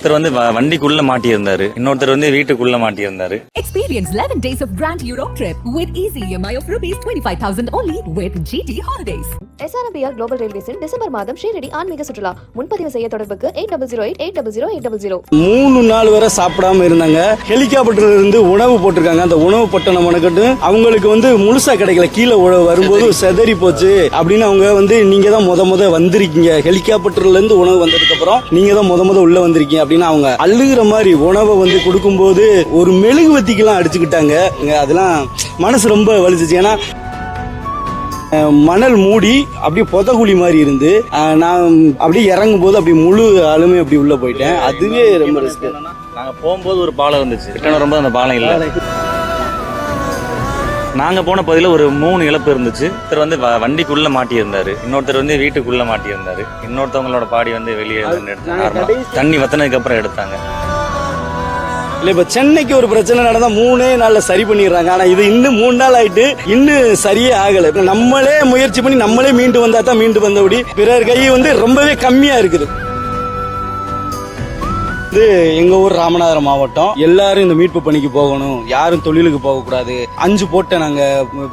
ஒருத்தர் வந்து வண்டிக்குள்ள மாட்டி இருந்தாரு, இன்னொருத்தர் வந்து வீட்டுக்குள்ள மாட்டி இருந்தாரு. Experience 11 days of Grand Europe trip with easy EMI of rupees 25,000 only with GT Holidays. SRMPR Global Railways in December மாதம் ஷீரடி ஆன்மீக சுற்றுலா. முன்பதிவு செய்ய தொடர்புக்கு 8008800800. 3 நாள் வரை சாப்பிடாம இருந்தாங்க. ஹெலிகாப்டர்ல இருந்து உணவு போட்டிருக்காங்க. அந்த உணவு பட்டணம் மனக்கட்டு அவங்களுக்கு வந்து முழுசா கிடைக்கல, கீழே வரும்போது செதறி போச்சு அப்படின்னு அவங்க வந்து நீங்க தான் முத வந்திருக்கீங்க, ஹெலிகாப்டர்ல இருந்து உணவு வந்ததுக்கு அப்புறம் நீங்க தான் முத உள்ள வந்திருக்கீங்க அப்படின்னு அவங்க அழுகிற மாதிரி உணவை வந்து கொடுக்கும்போது ஒரு மெழுகுவத்திக்கெல்லாம் அடிச்சுக்கிட்டாங்க. அதெல்லாம் மனசு ரொம்ப வலிச்சிச்சு. ஏன்னா மணல் மூடி அப்படியே புதகுழி மாதிரி இருந்து நான் அப்படியே இறங்கும் போது அப்படி முழு ஆளுமே அப்படி உள்ள போயிட்டேன். அதுவே ரொம்ப ரிஸ்க். நாங்க போகும்போது ஒரு பாலம் இருந்துச்சு, ரிட்டர்ன் வரும்போது அந்த பாலம் இல்ல. நாங்க போன பகுதியில் ஒரு 3 இழப்பு இருந்துச்சு. ஒருத்தர் வந்து வண்டிக்குள்ள மாட்டி இருந்தாரு, இன்னொருத்தர் வந்து வீட்டுக்குள்ள மாட்டி இருந்தாரு, இன்னொருத்தவங்களோட பாடி வந்து வெளியே எடுத்தாங்க. தண்ணி வத்தினதுக்கு அப்புறம் எடுத்தாங்க. இல்ல இப்ப சென்னைக்கு ஒரு பிரச்சனை நடந்தா 3 நாள்ல சரி பண்ணிடுறாங்க. ஆனா இது இன்னும் 3 நாள் ஆயிட்டு இன்னும் சரியே ஆகல. இப்ப நம்மளே முயற்சி பண்ணி நம்மளே மீண்டு வந்தா தான் மீண்டு வந்தபடி, பிறர் கை வந்து ரொம்பவே கம்மியா இருக்குது. இது எங்க ஊர் ராமநாதபுரம் மாவட்டம். எல்லாரும் இந்த மீட்பு பணிக்கு போகணும், யாரும் தொழிலுக்கு போக கூடாது. 5 போட்டை நாங்க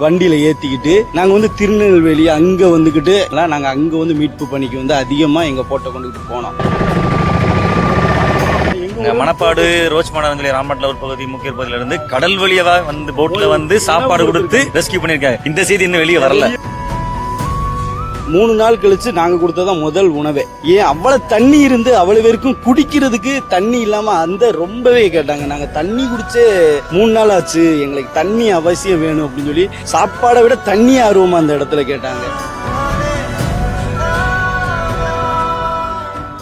வண்டியில ஏத்திக்கிட்டு நாங்க வந்து திருநெல்வேலி அங்க வந்துகிட்டு நாங்க அங்க வந்து மீட்பு பணிக்கு வந்து அதிகமா எங்க போட்டை கொண்டுகிட்டு போனோம். மணப்பாடு ரோச்மாடா ராமநாட்டில் ஒரு பகுதி முக்கிய பகுதியில இருந்து கடல் வழியா வந்து போட்ல வந்து சாப்பாடு கொடுத்து ரெஸ்கியூ பண்ணிருக்காங்க. இந்த செய்தி இன்னும் வெளியே வரல. 3 நாள் கழிச்சு நாங்க கொடுத்ததான் முதல் உணவே. ஏன் அவ்வளவு தண்ணி இருந்து அவ்வளவு பேருக்கும் குடிக்கிறதுக்கு தண்ணி இல்லாம அந்த ரொம்பவே கேட்டாங்க. நாங்க தண்ணி குடிச்சே 3 நாள் ஆச்சு, எங்களுக்கு தண்ணி அவசியம் வேணும் அப்படின்னு சொல்லி சாப்பாடை விட தண்ணி ஆர்வமா அந்த இடத்துல கேட்டாங்க.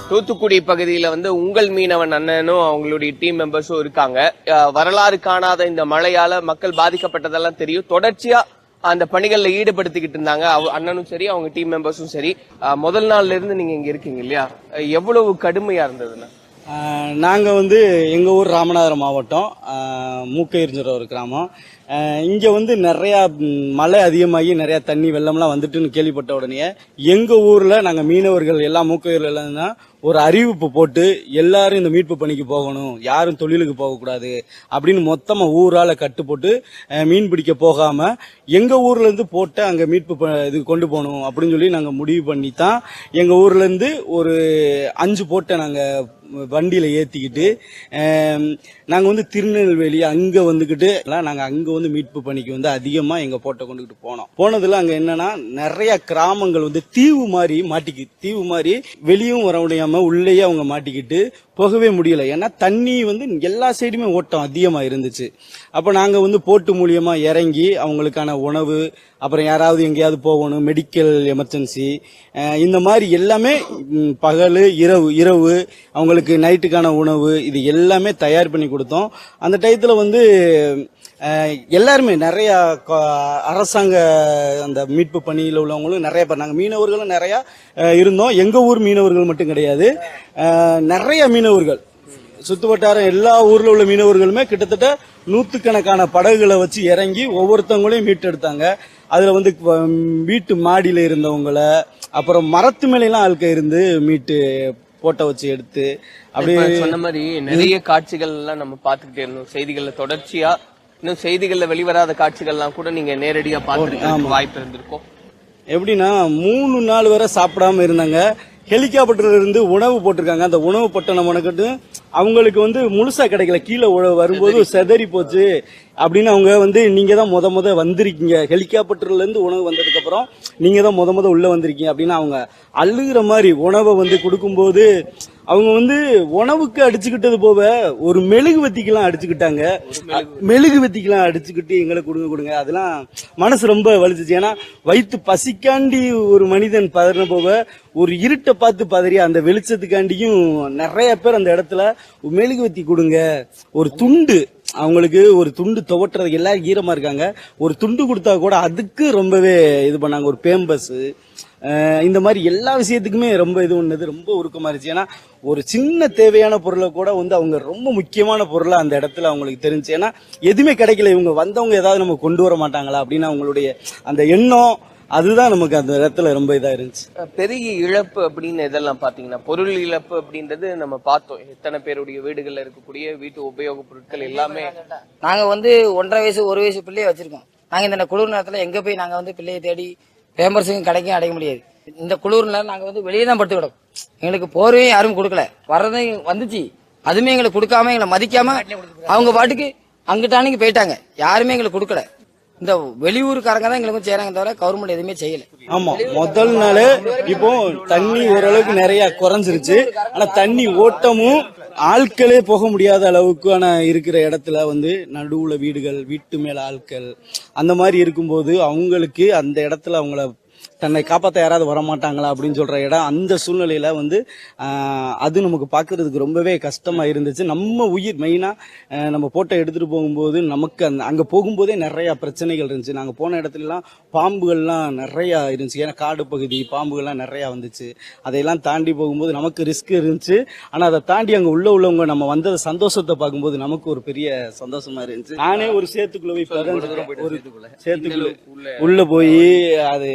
தூத்துக்குடி பகுதியில வந்து உங்கள் மீனவன் அண்ணனும் அவங்களுடைய டீம் மெம்பர்ஸும் இருக்காங்க. வரலாறு காணாத இந்த மழையால மக்கள் பாதிக்கப்பட்டதெல்லாம் தெரியும். தொடர்ச்சியா அந்த பணிகள்ல ஈடுபடுத்திக்கிட்டு இருந்தாங்க அண்ணனும் சரி, அவங்க டீம் மெம்பர்ஸும் சரி. முதல் நாள்ல இருந்து நீங்க இங்க இருக்கீங்க இல்லையா, எவ்வளவு கடுமையா இருந்ததுன்னா? நாங்க வந்து எங்க ஊர் ராமநாதபுரம் மாவட்டம், மூக்கையரிஞ்சர ஒரு கிராமம். இங்க வந்து நிறைய மழை அதிகமாகி நிறைய தண்ணி வெள்ளம்லாம் வந்துட்டுன்னு கேள்விப்பட்ட உடனே எங்க ஊர்ல நாங்க மீனவர்கள் எல்லாம் மூக்கையூர்ல எல்லாம் ஒரு அறிவிப்பு போட்டு எல்லாரும் இந்த மீட்பு பணிக்கு போகணும், யாரும் தொழிலுக்கு போகக்கூடாது அப்படின்னு மொத்தமா ஊரால கட்டு போட்டு மீன் பிடிக்க போகாம எங்க ஊர்ல இருந்து போட்டு அங்க மீட்பு இது கொண்டு போகணும் அப்படின்னு சொல்லி நாங்க முடிவு பண்ணி தான் எங்க ஊர்ல இருந்து ஒரு 5 போட்டை நாங்க வண்டியில ஏத்திக்கிட்டு நாங்க வந்து திருநெல்வேலி அங்க வந்துகிட்டு நாங்க அங்க வந்து மீட்பு பணிக்கு வந்து அதிகமா எங்க போட்டை கொண்டுகிட்டு போனோம். போனதுல அங்க என்னன்னா நிறைய கிராமங்கள் வந்து தீவு மாதிரி வெளியும் வர முடியாம உள்ளேயே அவங்க மாட்டிக்கிட்டு போகவே முடியல. ஏன்னா தண்ணி வந்து எல்லா சைடுமே ஓட்டம் அதிகமா இருந்துச்சு. அப்ப நாங்க வந்து போட்டு மூலியமா இறங்கி அவங்களுக்கான உணவு, அப்புறம் யாராவது எங்கேயாவது போகணும், மெடிக்கல் எமர்ஜென்சி, இந்த மாதிரி எல்லாமே பகல் இரவு அவங்களுக்கு நைட்டுக்கான உணவு இது எல்லாமே தயார் பண்ணி கொடுத்தோம். அந்த டயத்துல வந்து எல்லாருமே நிறைய அரசாங்க அந்த மீட்பு பணியில் உள்ளவங்களும் நிறைய பேர், நாங்கள் மீனவர்களும் நிறைய இருந்தோம். எங்க ஊர் மீனவர்கள் மட்டும் கிடையாது, நிறைய மீனவர்கள் சுத்து வட்டாரம் எல்லா ஊர்ல உள்ள மீனவர்களுமே கிட்டத்தட்ட 100கணக்கான படகுகளை வச்சு இறங்கி ஒவ்வொருத்தவங்களையும் மீட்டெடுத்தாங்க. அதுல வந்து வீட்டு மாடியில இருந்தவங்கள, அப்புறம் மரத்து மேலாம் ஆட்கள் இருந்து மீட்டு போட்டோ வச்சு எடுத்து அப்படியே சொன்ன மாதிரி நிறைய காட்சிகள் எல்லாம் நம்ம பாத்துக்கிட்டே இருந்தோம். செய்திகள்ல தொடர்ச்சியா இன்னும் செய்திகள்ல வெளிவராத காட்சிகள்லாம் கூட நீங்க நேரடியா பாத்துருக்க வாய்ப்பு இருந்திருக்கும். எப்படின்னா 3 நாள் வரை சாப்பிடாம இருந்தாங்க. ஹெலிகாப்டர்ல இருந்து உணவு போட்டிருக்காங்க. அந்த உணவு பட்டணம் மனக்கட்டு அவங்களுக்கு வந்து முழுசா கிடைக்கல, கீழே வரும்போது செதறி போச்சு அப்படின்னு அவங்க வந்து நீங்க தான் முத வந்திருக்கீங்க, ஹெலிகாப்டர்ல இருந்து உணவு வந்ததுக்கு அப்புறம் நீங்க தான் முத உள்ள வந்திருக்கீங்க அப்படின்னு அவங்க அழுகிற மாதிரி உணவை வந்து கொடுக்கும்போது அவங்க வந்து உணவுக்கு அடிச்சுக்கிட்டது போக ஒரு மெழுகுவத்திக்கெல்லாம் அடிச்சுக்கிட்டாங்க. மெழுகுவத்திக்கெல்லாம் அடிச்சுக்கிட்டு எங்களை கொடுங்க. அதெல்லாம் மனசு ரொம்ப வலிச்சிச்சு. ஏன்னா வயிற்று பசிக்காண்டி ஒரு மனிதன் பதறின போக ஒரு இருட்டை பார்த்து பதறி அந்த வெளிச்சத்துக்காண்டியும் நிறைய பேர் அந்த இடத்துல மெழுகுவத்தி கொடுங்க, ஒரு துண்டு, அவங்களுக்கு ஒரு துண்டு துவட்டுறதுக்கு எல்லாரும் ஈரமா இருக்காங்க, ஒரு துண்டு கொடுத்தா கூட அதுக்கு ரொம்பவே இது பண்ணாங்க. ஒரு பேம்பஸ், இந்த மாதிரி எல்லா விஷயத்துக்குமே ரொம்ப இது பண்ணது ரொம்ப உருக்கமா இருந்துச்சு. ஏன்னா ஒரு சின்ன தேவையான பொருளை கூட வந்து அவங்க ரொம்ப முக்கியமான பொருளை அந்த இடத்துல அவங்களுக்கு தெரிஞ்சு. ஏன்னா எதுவுமே கிடைக்கல, இவங்க வந்தவங்க ஏதாவது நம்ம கொண்டு வர மாட்டாங்களா அப்படின்னு அவங்களுடைய அந்த எண்ணம் அதுதான் நமக்கு அந்த இடத்துல ரொம்ப இதா இருந்துச்சு. பெரிய இழப்பு அப்படின்னு இதெல்லாம் பாத்தீங்கன்னா பொருள் இழப்பு அப்படின்றது நம்ம பார்த்தோம். எத்தனை பேருடைய வீடுகள்ல இருக்கக்கூடிய வீட்டு உபயோகப் பொருட்கள் எல்லாமே. நாங்க வந்து 1.5 வயசு 1 வயசு பிள்ளைய வச்சிருக்கோம். நாங்க இந்த குளிர் நேரத்துல எங்க போய் நாங்க வந்து பிள்ளையை தேடி பேம்பர்ஸுக்கும் கிடைக்கும் அடைக்க முடியாது. இந்த குளிர் நேரம் நாங்க வந்து வெளியே தான் படுத்து கிடக்கும். எங்களுக்கு போர்வையும் யாரும் கொடுக்கல. வர்றதையும் வந்துச்சு, அதுமே எங்களுக்கு கொடுக்காம எங்களை மதிக்காம அவங்க பாட்டுக்கு அங்கிட்டானிக்கு போயிட்டாங்க. யாருமே எங்களுக்கு கொடுக்கல. இந்த வெளியூருக்காரங்க தான் எங்களுக்கும் செய்யறாங்க தவிர கவர்மெண்ட் எதுவுமே செய்யல. ஆமா, முதல் நாள் இப்போ தண்ணி ஓரளவுக்கு நிறைய குறைஞ்சிருச்சு. ஆனா தண்ணி ஓட்டமும் ஆட்களே போக முடியாத அளவுக்கான இருக்கிற இடத்துல வந்து நடுவுல வீடுகள், வீட்டு மேல ஆட்கள் அந்த மாதிரி இருக்கும்போது அவங்களுக்கு அந்த இடத்துல அவங்கள தன்னை காப்பாற்ற யாராவது வரமாட்டாங்களா அப்படின்னு சொல்ற இடம். அந்த சூழ்நிலையில வந்து அது நமக்கு பாக்குறதுக்கு ரொம்பவே கஷ்டமா இருந்துச்சு. நம்ம உயிர் மெயினா நம்ம போட்டோ எடுத்துட்டு போகும்போது நமக்கு அங்க போகும்போதே நிறைய பிரச்சனைகள் இருந்துச்சு. நாங்க போன இடத்துல எல்லாம் பாம்புகள்லாம் நிறைய இருந்துச்சு. ஏன்னா காடு பகுதி, பாம்புகள்லாம் நிறைய வந்துச்சு. அதையெல்லாம் தாண்டி போகும்போது நமக்கு ரிஸ்க் இருந்துச்சு. ஆனா அதை தாண்டி அங்க உள்ளவங்க நம்ம வந்த சந்தோஷத்தை பார்க்கும்போது நமக்கு ஒரு பெரிய சந்தோஷமா இருந்துச்சு. நானே ஒரு சேத்துக்குள்ள போய் ஒரு சேத்துக்குள்ள உள்ள போய் அது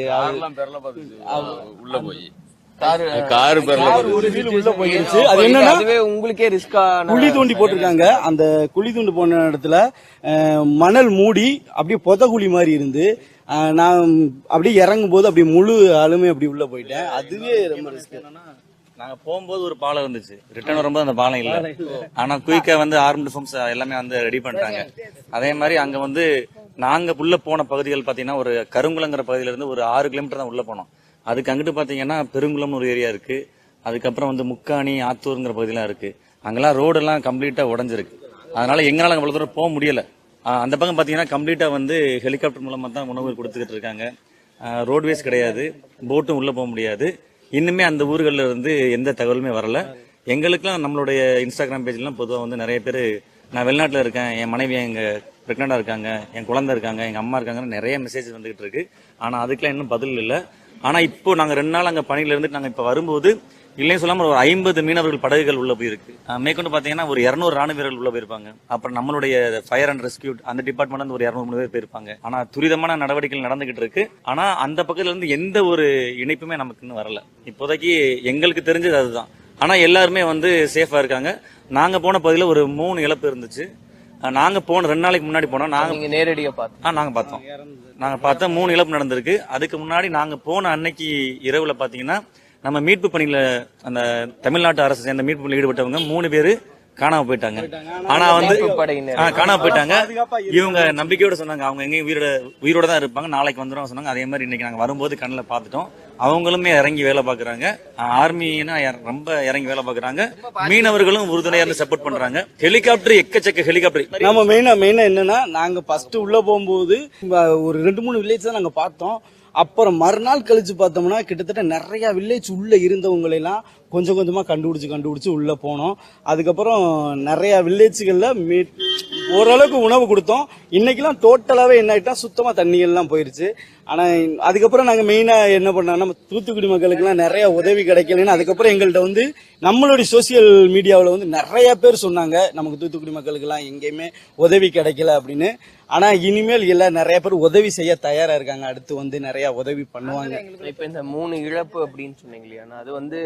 உள்ள போய் காரு ஒரு வீடு உள்ள போயிருச்சு. அது என்னன்னா உங்களுக்கே ரிஸ்கா குழி தோண்டி போட்டிருக்காங்க. அந்த குழி தோண்டி போன இடத்துல மணல் மூடி அப்படியே புதகுழி மாதிரி இருந்து நான் அப்படியே இறங்கும் போது அப்படியே முழு ஆளுமே அப்படி உள்ள போயிட்டேன். அதுவே ரொம்ப ரிஸ்க். நாங்க போகும்போது ஒரு பாலம் இருந்துச்சு, ரிட்டர்ன் வரும்போது அந்த பாலம் இல்ல. ஆனா குயிக்கா வந்து ஆர்ம்டு ஃபோர்ஸ் எல்லாமே வந்து ரெடி பண்ணிட்டாங்க. அதே மாதிரி அங்க வந்து நாங்க உள்ள போன பகுதிகள் பாத்தீங்கன்னா ஒரு கருங்குளங்கிற பகுதியில இருந்து ஒரு 6 கிலோமீட்டர் தான் உள்ள போனோம். அதுக்கு அங்கிட்டு பாத்தீங்கன்னா பெருங்குளம்னு ஒரு ஏரியா இருக்கு. அதுக்கப்புறம் வந்து முக்காணி, ஆத்தூருங்கிற பகுதியெல்லாம் இருக்கு. அங்கெல்லாம் ரோடு எல்லாம் கம்ப்ளீட்டா உடஞ்சிருக்கு. அதனால எங்களால அவ்வளவு தூரம் போக முடியல. அந்த பக்கம் பாத்தீங்கன்னா கம்ப்ளீட்டா வந்து ஹெலிகாப்டர் மூலமா தான் உணவு கொடுத்துக்கிட்டு இருக்காங்க. ரோட்வேஸ் கிடையாது, போட்டும் உள்ள போக முடியாது. இன்னுமே அந்த ஊர்களில் இருந்து எந்த தகவலுமே வரல. எங்களுக்குலாம் நம்மளுடைய இன்ஸ்டாகிராம் பேஜ்லாம் பொதுவாக வந்து நிறைய பேர் நான் வெளிநாட்டில் இருக்கேன், என் மனைவி எங்க பிரெக்னண்டா இருக்காங்க, என் குழந்தை இருக்காங்க, எங்க அம்மா இருக்காங்கன்னு நிறைய மெசேஜ் வந்துகிட்டு இருக்கு. ஆனா அதுக்கெல்லாம் இன்னும் பதில் இல்லை. ஆனா இப்போ நாங்க 2 நாள் அங்க பணியில இருந்துட்டு நாங்க இப்ப வரும்போது இல்லைன்னு சொல்லாம ஒரு 50 மீனவர்கள் படகுகள் உள்ள போயிருக்கு. மேற்கொண்டு பாத்தீங்கன்னா ஒரு 200 ராணுவ வீரர்கள் உள்ள போயிருப்பாங்க. அப்புறம் நம்மளுடைய ஃபயர் அண்ட் ரெஸ்கியூ அந்த டிபார்ட்மெண்ட் வந்து ஒரு 200 பேர் போயிருப்பாங்க. ஆனா துரிதமான நடவடிக்கைகள் நடந்துகிட்டு இருக்கு. ஆனா அந்த பக்கத்துல இருந்து எந்த ஒரு இணைப்புமே நமக்கு இன்னும் வரல. இப்போதைக்கு எங்களுக்கு தெரிஞ்சது அதுதான். ஆனா எல்லாருமே வந்து சேஃபா இருக்காங்க. நாங்க போன பகுதியில ஒரு 3 இழப்பு இருந்துச்சு. நாங்க போன 2 நாளைக்கு முன்னாடி போனோம். நாங்க நேரடியா பார்த்தோம். நாங்க பார்த்தோம். நாங்க பார்த்தா 3 இழப்பு நடந்திருக்கு. அதுக்கு முன்னாடி நாங்க போன அன்னைக்கு இரவுல பாத்தீங்கன்னா நம்ம மீட்பு பணியில அந்த தமிழ்நாட்டு அரசு சேர்ந்த மீட்பு பணியில் ஈடுபட்டவங்க 3 பேரு காணாம போயிட்டாங்க. ஆனா வந்து காணாம போயிட்டாங்க. இவங்க நம்பிக்கையோட சொன்னாங்க அவங்க எங்கேயும் உயிரோட தான் இருப்பாங்க, நாளைக்கு வந்துடும் சொன்னாங்க. அதே மாதிரி இன்னைக்கு நாங்க வரும்போது கண்ணில் பார்த்துட்டோம். அவங்களுமே இறங்கி வேலை பாக்குறாங்க. ஆர்மினா ரொம்ப இறங்கி வேலை பாக்குறாங்க. மீனவர்களும் உறுதுணையா இருந்து சப்போர்ட் பண்றாங்க. ஹெலிகாப்டர் எக்கச்சக்க ஹெலிகாப்டர். நம்ம மெயினா என்னன்னா நாங்க ஃபர்ஸ்ட் உள்ள போகும்போது ஒரு 2-3 வில்லேஜ் தான் நாங்க பார்த்தோம். அப்புறம் மறுநாள் கழிச்சு பார்த்தோம்னா கிட்டத்தட்ட நிறைய வில்லேஜ் உள்ள இருந்தவங்களை எல்லாம் கொஞ்சம் கொஞ்சமா கண்டுபிடிச்சு உள்ள போனோம். அதுக்கப்புறம் நிறைய வில்லேஜ்கள்ல ஓரளவுக்கு உணவு கொடுத்தோம். இன்னைக்கெல்லாம் டோட்டலாவே என்ன ஆயிட்டா சுத்தமா தண்ணியெல்லாம் போயிருச்சு. ஆனா அதுக்கப்புறம் நாங்க மெயினா என்ன பண்ணோம்னா நம்ம தூத்துக்குடி மக்களுக்கு எல்லாம் நிறைய உதவி கிடைக்கலன்னு அதுக்கப்புறம் எங்கள்கிட்ட வந்து நம்மளுடைய சோசியல் மீடியாவில் வந்து நிறைய பேர் சொன்னாங்க நமக்கு தூத்துக்குடி மக்களுக்கு எல்லாம் எங்கேயுமே உதவி கிடைக்கல அப்படின்னு. ஆனா இனிமேல் எல்லாம் நிறைய பேர் உதவி செய்ய தயாரா இருக்காங்க. அடுத்து வந்து நிறைய உதவி பண்ணுவாங்க. இப்ப இந்த 3 இழப்பு அப்படின்னு சொன்னீங்க இல்லையா, அது வந்து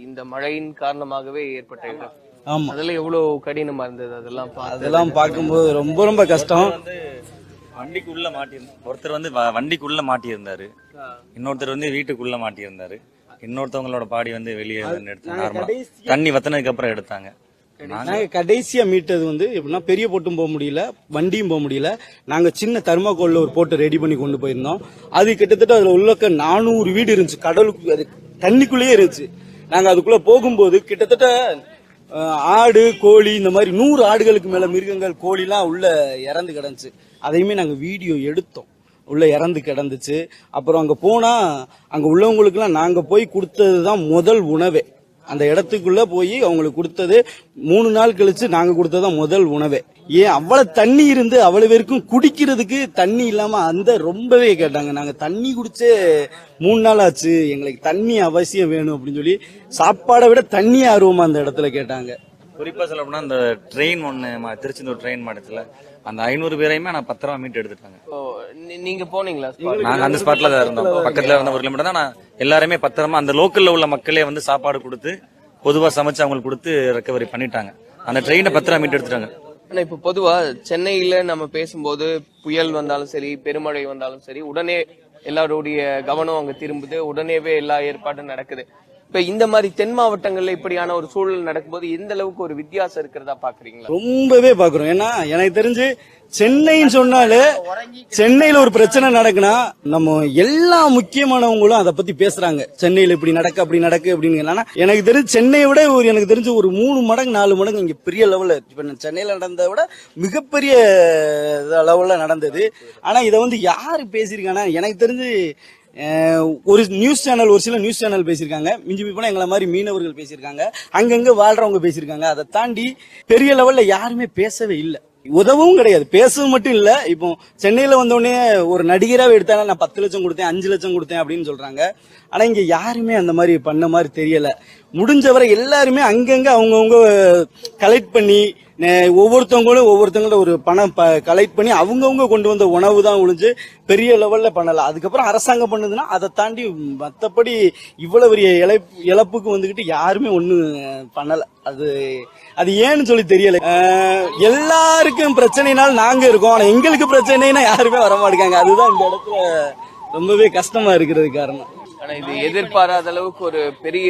இந்த மழையின் காரணமாகவே ஏற்பட்ட இழப்பு. ஆமா, அதெல்லாம் எவ்வளவு கடினமா இருந்தது. அதெல்லாம் பார்க்கும்போது ரொம்ப ரொம்ப கஷ்டம். வண்டிக்குள்ள மாட்டியிருந்தார் ஒருத்தர், வந்து வண்டிக்குள்ள மாட்டியிருந்தாரு. இன்னொருத்தர் வந்து வீட்டுக்குள்ள மாட்டியிருந்தாரு. இன்னொருத்தவங்களோட பாடி வந்து வெளியே எடுத்தாங்க. தண்ணி வத்தினதுக்கு அப்புறம் எடுத்தாங்க. நாங்க கடைசியா மீட்டது வந்து எப்படின்னா பெரிய போட்டும் போக முடியல, வண்டியும் போக முடியல. நாங்க சின்ன தர்மாக்கோல்ல ஒரு போட்டு ரெடி பண்ணி கொண்டு போயிருந்தோம். அது கிட்டத்தட்ட அதுல உள்ள 400 வீடு இருந்துச்சு. கடலுக்கு அது தண்ணிக்குள்ளேயே இருந்துச்சு. நாங்க அதுக்குள்ள போகும்போது கிட்டத்தட்ட ஆடு, கோழி, இந்த மாதிரி 100 ஆடுகளுக்கு மேல மிருகங்கள், கோழிலாம் உள்ள இறந்து கிடந்துச்சு. அதையுமே நாங்க வீடியோ எடுத்தோம். உள்ள இறந்து கிடந்துச்சு. அப்புறம் அங்க போனா அங்க உள்ளவங்களுக்குலாம் நாங்க போய் கொடுத்ததுதான் முதல் உணவே. அந்த இடத்துக்குள்ள போய் அவங்களுக்கு கொடுத்தது 3 நாள் கழிச்சு நாங்க கொடுத்ததுதான் முதல் உணவே. ஏன் அவ்வளவு தண்ணி இருந்து அவ்வளவு பேருக்கும் குடிக்கிறதுக்கு தண்ணி இல்லாம அந்த ரொம்பவே கேட்டாங்க. நாங்க தண்ணி குடிச்சே 3 நாள் ஆச்சு, எங்களுக்கு தண்ணி அவசியம் வேணும் அப்படின்னு சொல்லி சாப்பாடை விட தண்ணி ஆர்வமா அந்த இடத்துல கேட்டாங்க. குறிப்பா சொல்ல போனா அந்த ட்ரெயின் ஒண்ணு திருச்செந்தூர் ட்ரெயின் மாடத்துல அந்த 500 பேரையுமே நான் பத்திரமா மீட்டு எடுத்துட்டாங்க. நீங்க போனீங்களா? நாங்க அந்த ஸ்பாட்ல தான் இருந்தோம். பக்கத்துல இருந்த 1 கிலோமீட்டர் தான். நான் எல்லாருமே பத்திரமா அந்த லோக்கல்ல உள்ள மக்களே வந்து சாப்பாடு கொடுத்து பொதுவா சமைச்சு அவங்களுக்கு கொடுத்து ரெக்கவரி பண்ணிட்டாங்க. அந்த ட்ரெயினை பத்திரமா மீட்டு எடுத்துட்டாங்க. ஆனா இப்ப பொதுவா சென்னையில நம்ம பேசும்போது புயல் வந்தாலும் சரி, பெருமழை வந்தாலும் சரி, உடனே எல்லாருடைய கவனம் அங்க திரும்புது, உடனேவே எல்லா ஏற்பாடும் நடக்குது. இப்ப இந்த மாதிரி தென் மாவட்டங்கள்ல இப்படியான ஒரு சூழல் நடக்கும்போது எந்த அளவுக்கு ஒரு வித்தியாசம் இருக்கிறதா பாக்குறீங்களா? ரொம்பவே பாக்குறோம். ஏன்னா எனக்கு தெரிஞ்சு சென்னைன்னு சொன்னாலே சென்னையில ஒரு பிரச்சனை நடக்குன்னா நம்ம எல்லா முக்கியமானவங்களும் அதை பத்தி பேசுறாங்க. சென்னையில இப்படி நடக்கு அப்படி நடக்கு அப்படின்னு. ஆனா எனக்கு தெரிஞ்சு சென்னையை விட எனக்கு தெரிஞ்சு ஒரு 3 மடங்கு 4 மடங்கு இங்க பெரிய லெவல்ல இப்ப சென்னையில நடந்ததை விட மிகப்பெரிய லெவல்ல நடந்தது. ஆனா இதை வந்து யாரு பேசியிருக்காங்கன்னா எனக்கு தெரிஞ்சு ஒரு நியூஸ் சேனல், ஒரு சில நியூஸ் சேனல் பேசியிருக்காங்க. மிஞ்சி போனா எங்களை மாதிரி மீனவர்கள் பேசியிருக்காங்க, அங்கங்க வாழ்றவங்க பேசியிருக்காங்க. அதை தாண்டி பெரிய லெவல்ல யாருமே பேசவே இல்லை. உதவும் கிடையாது, பேசவும் மட்டும் இல்ல. இப்போ சென்னையில வந்தோடனே ஒரு நடிகராவே எடுத்தாலும் நான் 10 லட்சம் கொடுத்தேன் 5 லட்சம் கொடுத்தேன் அப்படின்னு சொல்றாங்க. ஆனா இங்க யாருமே அந்த மாதிரி பண்ண மாதிரி தெரியல. முடிஞ்சவரை எல்லாருமே அங்கங்க அவங்கவுங்க கலெக்ட் பண்ணி ஒவ்வொருத்தவங்களோட ஒரு பணம் கலெக்ட் பண்ணி அவங்கவுங்க கொண்டு வந்த உணவு தான் ஒழிஞ்சு பெரிய லெவல்ல பண்ணல. அதுக்கப்புறம் அரசாங்கம் பண்ணுதுன்னா அதை தாண்டி மற்றபடி இவ்வளவு பெரிய இழப்புக்கு வந்துகிட்டு யாருமே ஒண்ணும் பண்ணல. அது ஏன்னு சொல்லி தெரியல. எல்லாருக்கும் பிரச்சனைனால நாங்க இருக்கோம், ஆனா எங்களுக்கு பிரச்சனைனா யாருமே வரமாட்டாங்க. அதுதான் இந்த இடத்துல ரொம்பவே கஷ்டமா இருக்கிறது காரணம். ஆனா இது எதிர்பாராத அளவுக்கு ஒரு பெரிய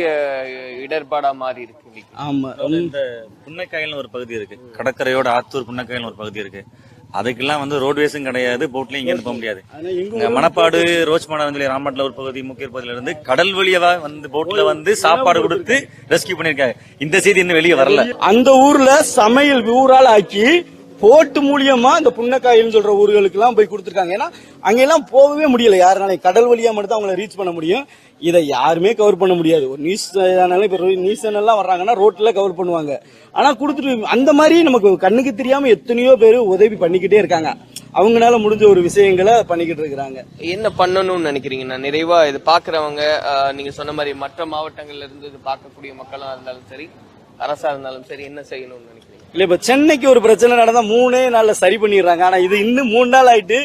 இடர்பாடா மாறி இருக்கு. ஆமா, இந்த புன்னைக்காயல்னு ஒரு பகுதி இருக்கு, கடற்கரையோட ஆத்தூர் புன்னைக்காயல்னு ஒரு பகுதி இருக்கு. அதுக்கெல்லாம் வந்து ரோட்வேஸும் கிடையாது, போட்லயும் இங்க போக முடியாது. மணப்பாடு, ரோச்மாடா, ராமநாட்டில் ஒரு பகுதி, முக்கிய பகுதியில இருந்து கடல் வழியா வந்து போட்ல வந்து சாப்பாடு கொடுத்து ரெஸ்கியூ பண்ணிருக்காங்க. இந்த செய்தி இன்னும் வெளியே வரல. அந்த ஊர்ல சமையல் ஊரால் ஆக்கி போட்டு மூலியமா இந்த புன்னக்காயில் சொல்ற ஊர்களுக்கு எல்லாம் போய் கொடுத்துருக்காங்க. ஏன்னா அங்க எல்லாம் போகவே முடியல யாருனாலும், கடல் வழியா மட்டும் தான் அவங்களை ரீச் பண்ண முடியும். இதை யாருமே கவர் பண்ண முடியாது. ஒரு நியூஸ் சேனல், இப்ப நியூஸ் சேனல் எல்லாம் வர்றாங்கன்னா ரோட்ல கவர் பண்ணுவாங்க. ஆனா கொடுத்துட்டு அந்த மாதிரி நமக்கு கண்ணுக்கு தெரியாம எத்தனையோ பேர் உதவி பண்ணிக்கிட்டே இருக்காங்க. அவங்களால முடிஞ்ச ஒரு விஷயங்களை பண்ணிக்கிட்டு இருக்காங்க. என்ன பண்ணணும்னு நினைக்கிறீங்க? நான் நிறைவா இது பாக்குறவங்க, நீங்க சொன்ன மாதிரி மற்ற மாவட்டங்கள்ல இருந்து இது பார்க்கக்கூடிய மக்களா இருந்தாலும் சரி, அரசா இருந்தாலும் சரி, என்ன செய்யணும்னு நினைக்கிறீங்க? இல்ல இப்ப சென்னைக்கு ஒரு பிரச்சனை நடந்தா 3 நாள்ல சரி பண்ணிடுறாங்க. ஆனா இது இன்னும் 3 நாள் ஆயிட்டு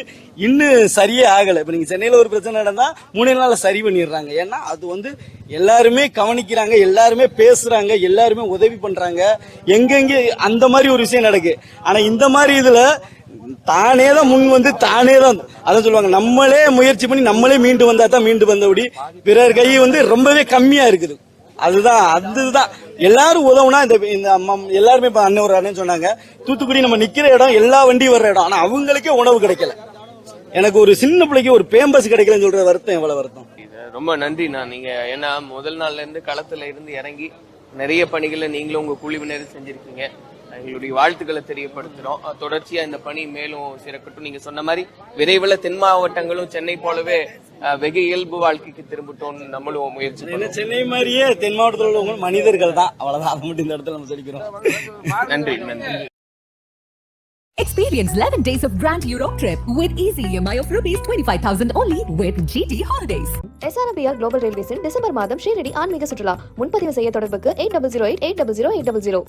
இன்னும் சரியே ஆகல. இப்ப நீங்க சென்னையில ஒரு பிரச்சனை நடந்தா 3 நாள்ல சரி பண்ணிடுறாங்க. ஏன்னா அது வந்து எல்லாருமே கவனிக்கிறாங்க, எல்லாருமே பேசுறாங்க, எல்லாருமே உதவி பண்றாங்க. எங்கெங்க அந்த மாதிரி ஒரு விஷயம் நடக்கு. ஆனா இந்த மாதிரி இதுல தானே தான் முன் வந்து தானே தான் அதான் சொல்லுவாங்க, நம்மளே முயற்சி பண்ணி நம்மளே மீண்டு வந்தா தான் மீண்டு வந்தபடி பிறர் கை வந்து ரொம்பவே கம்மியா இருக்குது. அதுதான் எல்லாரும் உதவுனா இந்த எல்லாருமே அண்ணன் சொன்னாங்க, தூத்துக்குடி நம்ம நிக்கிற இடம் எல்லா வண்டியும் வர்ற இடம், ஆனா அவங்களுக்கே உணவு கிடைக்கல. எனக்கு ஒரு சின்ன பிள்ளைக்கு ஒரு பேம்பஸ் கிடைக்கலன்னு சொல்ற வருத்தம் எவ்வளவு வருத்தம். ரொம்ப நன்றி. நீங்க ஏன்னா முதல் நாள்ல இருந்து களத்துல இருந்து இறங்கி நிறைய பணிகளை நீங்களும் உங்க குழுவினர் செஞ்சிருக்கீங்க. எங்களுடைய வாழ்த்துக்களை தெரியப்படுத்துறோம். தொடர்ச்சியா இந்த பணி மேலும் சிறக்கட்டும். நீங்க சொன்ன மாதிரி விரைவில் தென் மாவட்டங்களும் சென்னை போலவே வெகு இயல்பு வாழ்க்கைக்கு திரும்பட்டோம் நம்மளும் முயற்சி. சென்னை மாதிரியே தென் மாவட்டத்தில் உள்ளவங்க மனிதர்கள் தான், அவ்வளவுதான். அதை மட்டும் இந்த இடத்துல நம்ம சொல்லிக்கிறோம். நன்றி நன்றி. Experience 11 days of Grand Europe trip with easy EMI of rupees 25,000 only with GT Holidays. SRPR Global Railways December மாதம் ஷீரடி ஆன்மீக சுற்றுலா. முன்பதிவு செய்ய தொடர்புக்கு 8008800800.